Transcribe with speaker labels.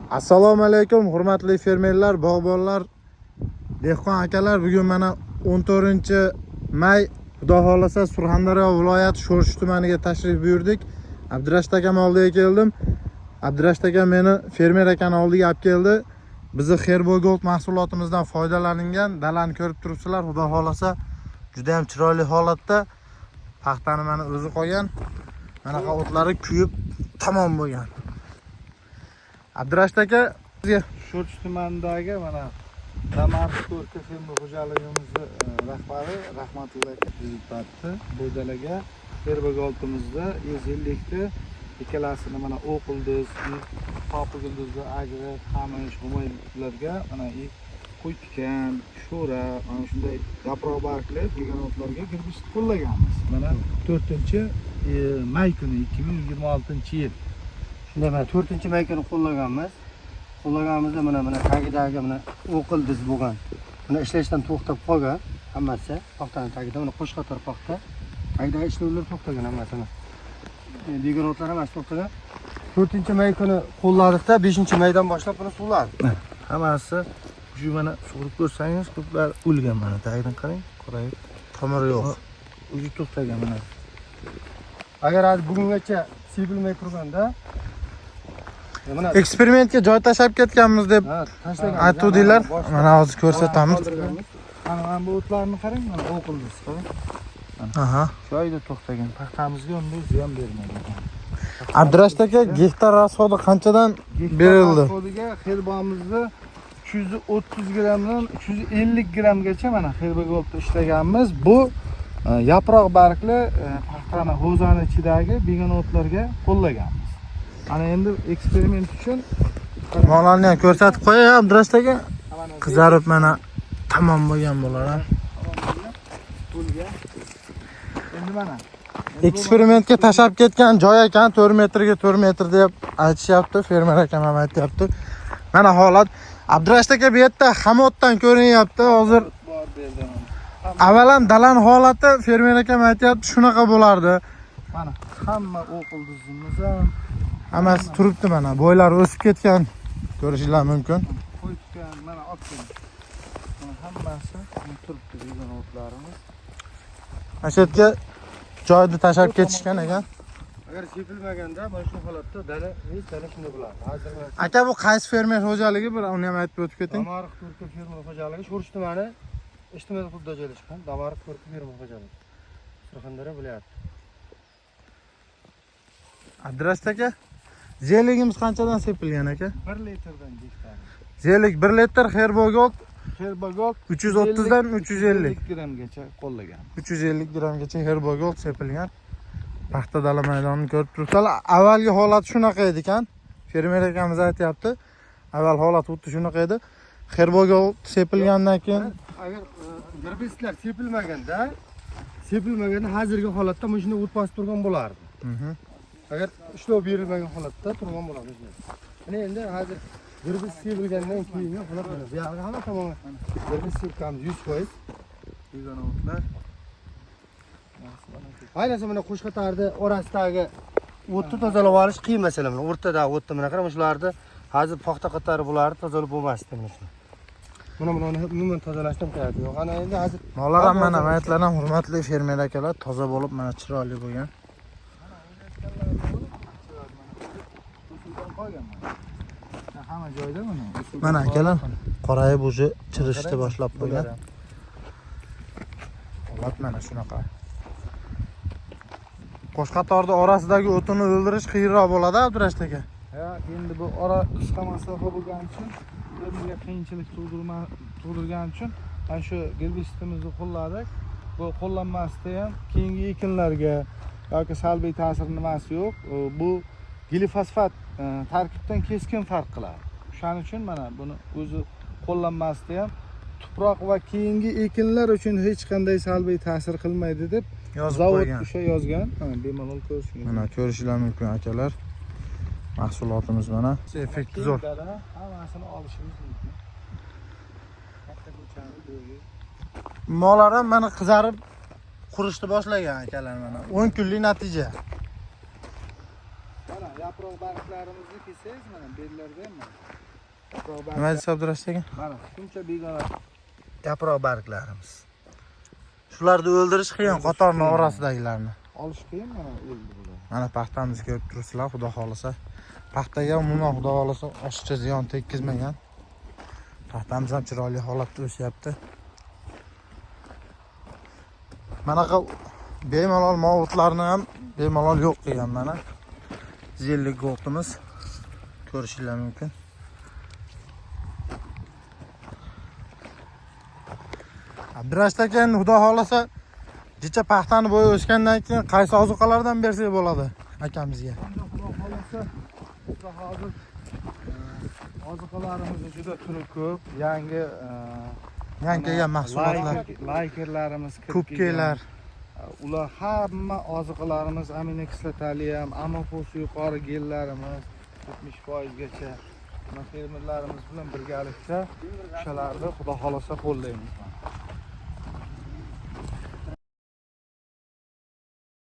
Speaker 1: Assalomu alaykum, hurmatli fermerlar, bog'bonlar, dehqon akalar. Bugun mana 14-may, Xudo xolasa Surxondaryo viloyati Sho'rchi tumaniga tashrif buyurdik. Abdurashid akam oldiga keldim. Abdurashid akam meni fermer akani oldiga olib keldi. Bizni Herbo Gold mahsulotimizdan foydalangan dalani ko'rib turibsizlar. Xudo xolasa juda ham chiroyli holatda paxtani mana o'zi qo'ygan. Mana o'tlari kuyib tamom bo'lgan. Abdurashid aka,
Speaker 2: Sho'rchi tumanidagi mana Damarq Ko'rka fermer xo'jaligimizni rahbari rahmatulloh aka tuzatdi. Bu dalaga Herbo Gold'imizda 150 ta ikkalasini mana o'qildiz, topi gildizni, agri, qamish, g'umaylarga mana qo'y tikan, sho'ra, mana shunday yaproq bargli degan o'tlarga girbist qo'llaganmiz. Mana 4-may kuni 2026-yil.
Speaker 3: Shunda mana 4-may kuni qo'llaganimizda mana tagidagi mana o'qildiz bo'lgan. Mana ishlashdan to'xtab qolgan hammasi paxtaning tagida mana qo'shqator paxta. Tagidagi ishlovlar to'xtagan hammasi. Degan o'tlar hammasi to'xtagan. 4-may kuni qo'lladikda 5-maydan boshlab buni suvladik.
Speaker 2: Hammasi shu mana sug'urib ko'rsangiz ko'plar o'lgan mana tagidan qarang, qorayib,
Speaker 1: tomir yo'q.
Speaker 2: o'zi to'xtagan mana.
Speaker 3: Agar bugungacha sepilmay turganda
Speaker 1: Eksperimentga joy tashab ketganmiz deb
Speaker 3: tashlagan.
Speaker 1: aytuvdinglar. Mana hozir ko'rsatamiz.
Speaker 2: Mana bu o'tlarni qarang, mana o'qildiz, qarang.
Speaker 1: Aha.
Speaker 2: Joyida to'xtagan. Paxtamizga unday ziyon bermagan.
Speaker 1: Abdurashid aka, gektar rasxodi qanchadan berildi?
Speaker 2: Rasxodiga Herbomizda 330 grammdan 350 grammgacha mana Herbo Gold'da ishlaganmiz. Bu yaproq bargli paxtani g'o'zani ichidagi begonotlarga qo'llaganmiz. Ana endi eksperiment uchun
Speaker 1: Molarni ham ko'rsatib qo'yay Abdurashid aka. Qizarib mana tamom bo'lgan bo'lar.
Speaker 2: Endi mana
Speaker 1: Eksperimentga tashab ketgan joy ekan, 4 metrga 4 metr deb aytishyapti, fermer akam ham aytyapti. Mana holat. Abdurashid aka bu yerda hamotdan ko'rinyapti hozir.
Speaker 2: bor berdim.
Speaker 1: Avvalan dalan holati fermer akam aytyapti, shunaqa bo'lardi.
Speaker 2: Mana hamma o'qildizimiz ham
Speaker 1: Hammasi turibdi mana, bo'ylari o'sib ketgan. Ko'rishingiz mumkin.
Speaker 2: qo'y tutgan, mana otgan. Mana hammasi turibdi begonotlarimiz.
Speaker 1: Mana shu yerga joyni tashab ketishgan ekan.
Speaker 3: Agar sepilmaganda mana shu holatda dala shunday bo'ladi. Hozir
Speaker 1: Aka, bu qaysi fermer xo'jaligi? Bir uni ham aytib o'tib keting.
Speaker 3: Damarq Ko'rka fermer xo'jaligi Sho'rchi tumani ijtimoiy hududda joylashgan. Damarq Ko'rka fermer xo'jaligi. Surxondaryo viloyati.
Speaker 1: Abdurashid aka, zeligimiz qanchadan sepilgan aka?
Speaker 2: 1 litrdan gektar.
Speaker 1: Zelig 1 litr, Herbo Gold
Speaker 2: Herbo Gold
Speaker 1: 330 dan 350
Speaker 2: grammgacha qo'llagan.
Speaker 1: 350 grammgacha Herbo Gold sepilgan. Paxta dala maydonini ko'rib turibsizlar. Avvalgi holat shunaqa edi ekan. Fermer akamiz aytayapti. Avval holat xuddi shunaqa edi. Herbo Gold sepilgandan keyin
Speaker 3: Agar girbistlar sepilmaganda hozirgi holatda mana shunday o't bosib turgan bo'lardi. Agar ishlov berilmagan holatda turgan bo'ladi. Mana endi hozir girbist sepilgandan keyingi holat mana bu yerga hamma tomon girbist sepkamiz 100%.
Speaker 2: Begonotlar
Speaker 3: Ayniqsa mana qo'shqatarni orasidagi o'tni tozalab olish qiyin masala. Mana o'rtadagi o'tni mana qarang, shularni hozir paxta qatori bularni tozalab bo'lmasdi mana shu. Buni umuman tozalashdan kerak yo'q. Ana endi hozir
Speaker 1: molar ham mana maytlar ham hurmatli fermer akalar toza bo'lib mana chiroyli bo'lgan.
Speaker 2: hamma joyda mana.
Speaker 1: Mana akalar qorayib o'zi chirishni boshlab qo'ygan. Holat mana shunaqa. Qo'shqatorda orasidagi o'tini o'ldirish qiyinroq bo'ladi, Abdurashid aka.
Speaker 2: Ha, endi bu ora qisqa masofa bo'lgani uchun bunga qiyinchilik tug'dirgani uchun mana shu girbistimizni qo'lladik. Bu qo'llanmasida ham keyingi ekinlarga yoki salbiy ta'sir nimasi yo'q. Bu glifosfat tarkibdan keskin farq qiladi. Shuning uchun mana buni o'zi qo'llanmasida ham tuproq va keyingi ekinlar uchun hech qanday salbiy ta'sir qilmaydi deb zavod o'sha yozgan. Mana bemalol ko'rishingiz.
Speaker 1: Mana ko'rishingiz mumkin akalar. Mahsulotimiz mana. Effekti zo'r.
Speaker 2: Hammasini olishimiz mumkin.
Speaker 1: Molar ham mana qizarib qurishni boshlagan akalar mana. 10 kunlik natija.
Speaker 2: Mana yaproq barglarimizni kelsangiz mana bellarda ham
Speaker 1: Nima deysiz Abdurash aka?
Speaker 2: Mana shuncha begona
Speaker 1: Yaproq barglarimiz. Shularni o'ldirish qiyin, qatorni orasidagilarni.
Speaker 2: olish qiyin mana o'ldi bular.
Speaker 1: Mana paxtamizni ko'rib turibsizlar, xudo xolasa. Paxtaga umuman xudo xolasa oshiqcha ziyon tekkizmagan. Paxtamiz ham chiroyli holatda o'syapti. Manaqa bemalol mavutlarni ham bemalol yo'q qilgan mana. Zillik go'qimiz ko'rishinglar mumkin. Abdurash aka, xudo xolasa jicha paxtani bo'yi o'sgandan keyin qaysi ozuqalardan bersak bo'ladi akamizga?
Speaker 2: Xudo xolasa bizda hozir ozuqalarimiz juda turi ko'p. Yangi
Speaker 1: Kelgan mahsulotlar,
Speaker 2: laykerlarimiz kirib
Speaker 1: kubkalar.
Speaker 2: Ular hamma ozuqalarimiz amino kislotali ham, amofosi yuqori gellarimiz 70% gacha. Fermerlarimiz bilan birgalikda o'shalarni xudo xolasa qo'llaymiz.